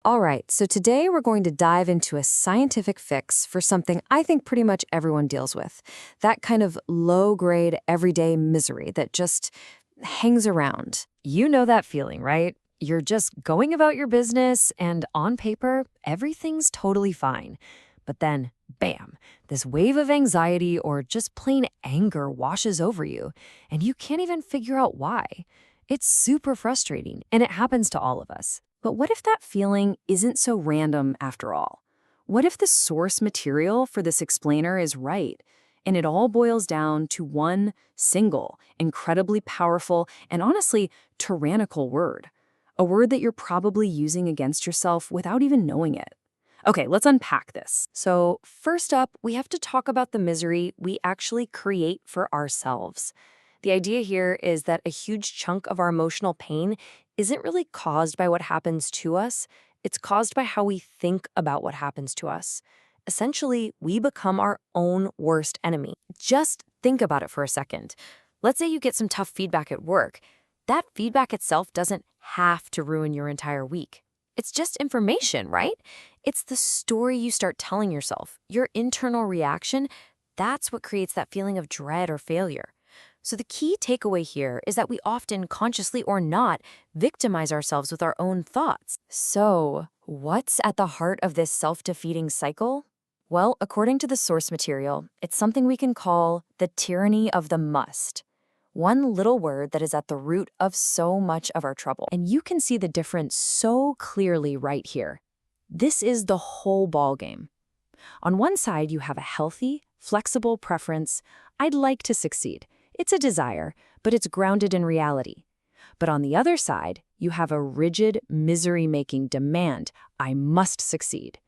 All right, so today we're going to dive into a scientific fix for something I think pretty much everyone deals with. That kind of low grade, everyday misery that just hangs around. You know that feeling, right? You're just going about your business, and on paper, everything's totally fine. But then, bam, this wave of anxiety or just plain anger washes over you, and you can't even figure out why. It's super frustrating, and it happens to all of us. But what if that feeling isn't so random after all? What if the source material for this explainer is right, and it all boils down to one single, incredibly powerful, and honestly, tyrannical word? A word that you're probably using against yourself without even knowing it. Okay, let's unpack this. So, first up, we have to talk about the misery we actually create for ourselves. The idea here is that a huge chunk of our emotional pain isn't really caused by what happens to us, it's caused by how we think about what happens to us. Essentially, we become our own worst enemy. Just think about it for a second. Let's say you get some tough feedback at work. That feedback itself doesn't have to ruin your entire week. It's just information, right? It's the story you start telling yourself, your internal reaction. That's what creates that feeling of dread or failure. So the key takeaway here is that we often, consciously or not, victimize ourselves with our own thoughts. So, what's at the heart of this self-defeating cycle? Well, according to the source material, it's something we can call the tyranny of the must. One little word that is at the root of so much of our trouble. And you can see the difference so clearly right here. This is the whole ballgame. On one side, you have a healthy, flexible preference. I'd like to succeed. It's a desire, but it's grounded in reality. But on the other side, you have a rigid, misery-making demand. I must succeed.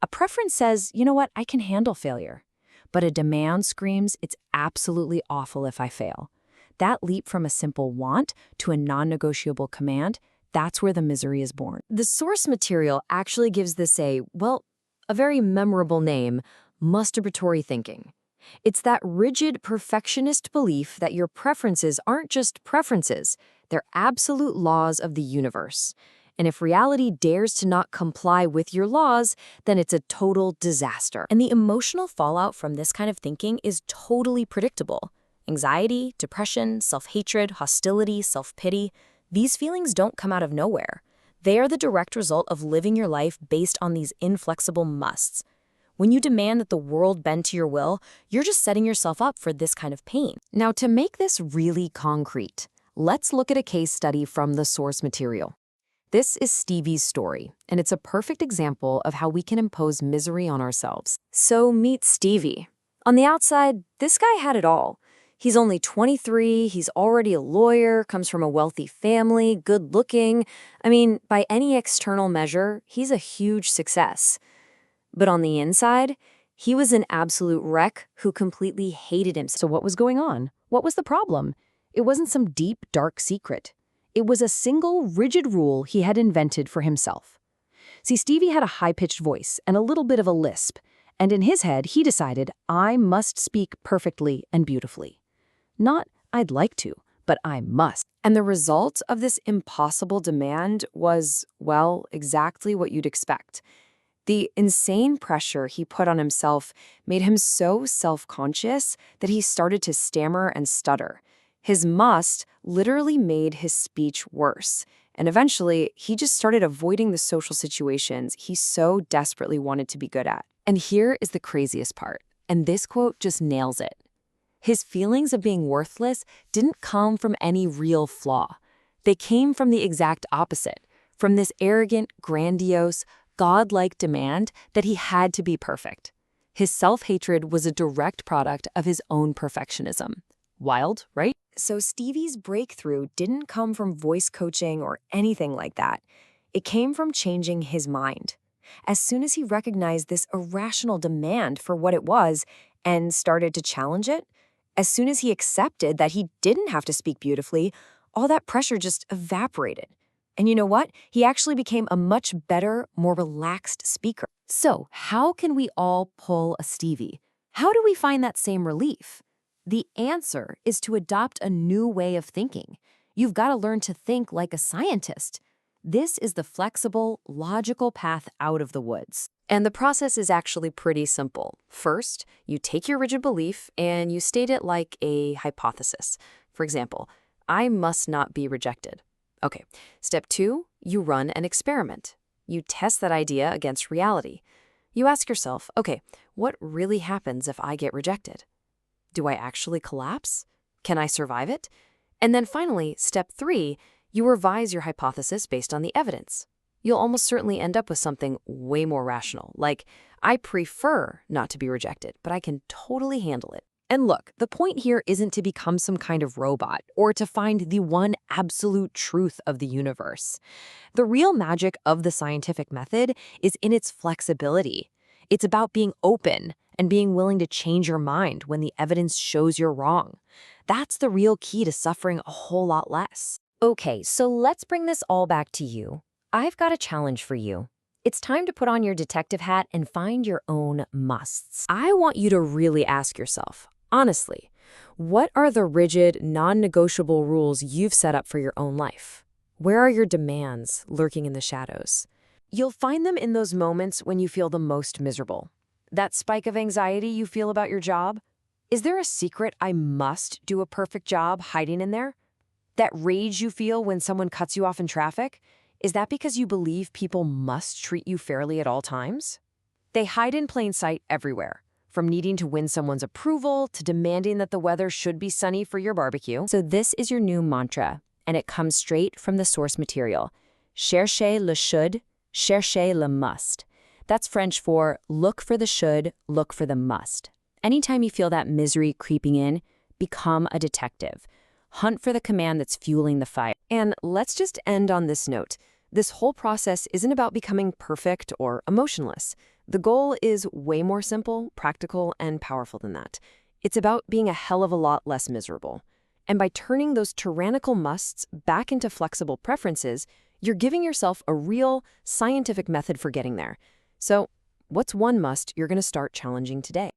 A preference says, you know what, I can handle failure. But a demand screams, it's absolutely awful if I fail. That leap from a simple want to a non-negotiable command, that's where the misery is born. The source material actually gives this a very memorable name, masturbatory thinking. It's that rigid perfectionist belief that your preferences aren't just preferences, they're absolute laws of the universe. And if reality dares to not comply with your laws, then it's a total disaster. And the emotional fallout from this kind of thinking is totally predictable. Anxiety, depression, self-hatred, hostility, self-pity, these feelings don't come out of nowhere. They are the direct result of living your life based on these inflexible musts. When you demand that the world bend to your will, you're just setting yourself up for this kind of pain. Now, to make this really concrete, let's look at a case study from the source material. This is Stevie's story, and it's a perfect example of how we can impose misery on ourselves. So meet Stevie. On the outside, this guy had it all. He's only 23, he's already a lawyer, comes from a wealthy family, good looking. I mean, by any external measure, he's a huge success. But on the inside, he was an absolute wreck who completely hated himself. So what was going on? What was the problem? It wasn't some deep, dark secret. It was a single, rigid rule he had invented for himself. See, Stevie had a high-pitched voice and a little bit of a lisp, and in his head, he decided, I must speak perfectly and beautifully. Not, I'd like to, but I must. And the result of this impossible demand was, well, exactly what you'd expect. The insane pressure he put on himself made him so self-conscious that he started to stammer and stutter. His must literally made his speech worse, and eventually he just started avoiding the social situations he so desperately wanted to be good at. And here is the craziest part, and this quote just nails it. His feelings of being worthless didn't come from any real flaw. They came from the exact opposite, from this arrogant, grandiose, godlike demand that he had to be perfect. His self-hatred was a direct product of his own perfectionism. Wild, right? So Stevie's breakthrough didn't come from voice coaching or anything like that. It came from changing his mind. As soon as he recognized this irrational demand for what it was and started to challenge it, as soon as he accepted that he didn't have to speak beautifully, all that pressure just evaporated. And you know what? He actually became a much better, more relaxed speaker. So, how can we all pull a Stevie? How do we find that same relief? The answer is to adopt a new way of thinking. You've got to learn to think like a scientist. This is the flexible, logical path out of the woods. And the process is actually pretty simple. First, you take your rigid belief and you state it like a hypothesis. For example, I must not be rejected. Okay, step 2, you run an experiment. You test that idea against reality. You ask yourself, okay, what really happens if I get rejected? Do I actually collapse? Can I survive it? And then finally, step 3, you revise your hypothesis based on the evidence. You'll almost certainly end up with something way more rational, like, I prefer not to be rejected, but I can totally handle it. And look, the point here isn't to become some kind of robot or to find the one absolute truth of the universe. The real magic of the scientific method is in its flexibility. It's about being open and being willing to change your mind when the evidence shows you're wrong. That's the real key to suffering a whole lot less. Okay, so let's bring this all back to you. I've got a challenge for you. It's time to put on your detective hat and find your own musts. I want you to really ask yourself, honestly, what are the rigid, non-negotiable rules you've set up for your own life? Where are your demands lurking in the shadows? You'll find them in those moments when you feel the most miserable. That spike of anxiety you feel about your job? Is there a secret I must do a perfect job hiding in there? That rage you feel when someone cuts you off in traffic? Is that because you believe people must treat you fairly at all times? They hide in plain sight everywhere, from needing to win someone's approval to demanding that the weather should be sunny for your barbecue. So this is your new mantra, and it comes straight from the source material. Cherchez le should, cherchez le must. That's French for look for the should, look for the must. Anytime you feel that misery creeping in, become a detective. Hunt for the command that's fueling the fire. And let's just end on this note. This whole process isn't about becoming perfect or emotionless. The goal is way more simple, practical, and powerful than that. It's about being a hell of a lot less miserable. And by turning those tyrannical musts back into flexible preferences, you're giving yourself a real scientific method for getting there. So, what's one must you're going to start challenging today?